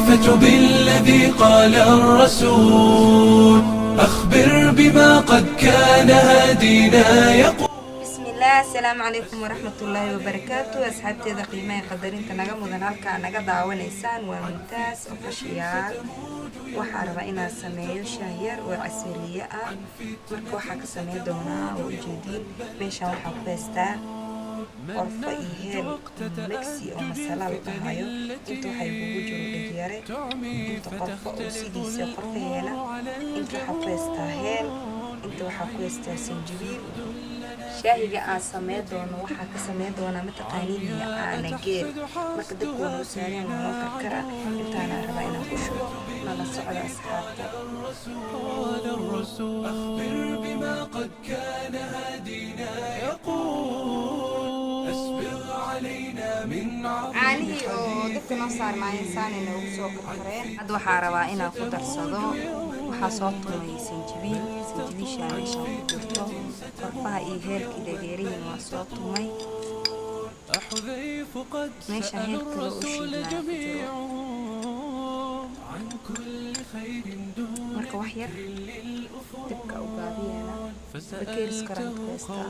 الخليفة بالذي قال الرسول أخبر بما قد كان هادينا يقول. بسم الله. السلام عليكم ورحمة الله وبركاته. أصحابتي ذا قيمة قدرين تناقا مدنالك ناقا داوانيسان وممتاز أوفيشيال. waxaa rabaa inaan sameeyo shaah yar oo casriye ah. marka waxaa ka sameyn doonaa oo ujeedin meeshaan waxaa ku haystaa qorfo iyo heel mixi oo masala la dhahayo. inta waxay ugu jiro dhigyare, inta qorfo oo sidiisa qorfaheena, inta waxaa ku haystaa heel, inta waxaa ku haystaa sanjabiil. shaahiga aan sameyn doono waxaa ka sameyn doonaa mataqaaniin caana geel. marka dadku waa saareen oo karkara intaana rabaa inaan ku shubo nala socda asxaabta. أخبر بما قد كان هادينا يقول أسبغ علينا من caanihii oo dadka noo saar maayinsaan inay ugu soo karkareen. hadda waxaa rabaa inaan ku darsado. waxaa soo tumay sanjabiisha meeshaan ku jirto. qorfaha iyo heelkii dhageerihiin waa soo tumay. meeshaan heelkada u shiidnaa ku jiro. marka wax yar dibka u gaabiyana bakeeris karaan ku haystaa.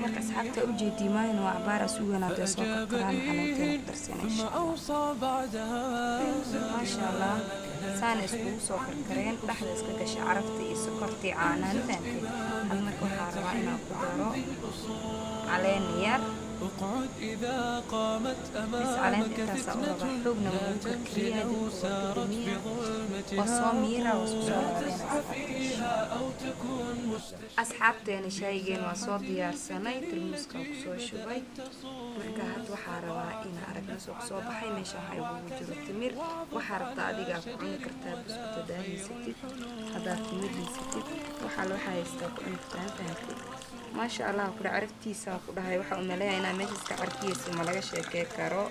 marka asxaabta u jeedii maahin waa cabaara suuganaad soo karkaraan xanuunteena ku darsanaysa. maasha allah saana iskugu soo karkareen. dhexda iska gasha carafta iyo sokortii caanaan fahanteed. hal marka waxaa rabaa inaan ku daro caleen yar. بس علامة التاسع وربع حبنا ممكن كريها وصاميرة أصحابتي شايقين وصوت ديار سنة تلمسكا وكسو شوي. marka had waxaa rabaa in aragna soo soo baxay meesha waxay ugu jiro timir. waxaa rabtaa adiga ku cuni kartaa biskuuta daahiisatid, hadaa timir hiisatid waxaa loo haystaa ku cuni kartaa. maasha allah ku caraftiisa ku dhahay. waxa uu maleeyahay inaa meesha iska carkiisa ma laga sheekay karo.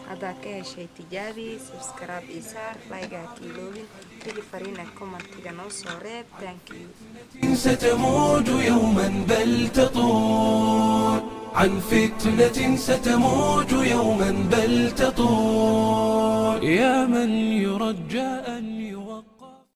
hadaa ka heshay tijaabi, subscribe iyo saar, like ha kiiloobin, wixii fariina commentiga noo soo reeb. thank you. ستموج يوما بل تطول عن فتنة ستموج يوما بل تطول يا من يرجى أن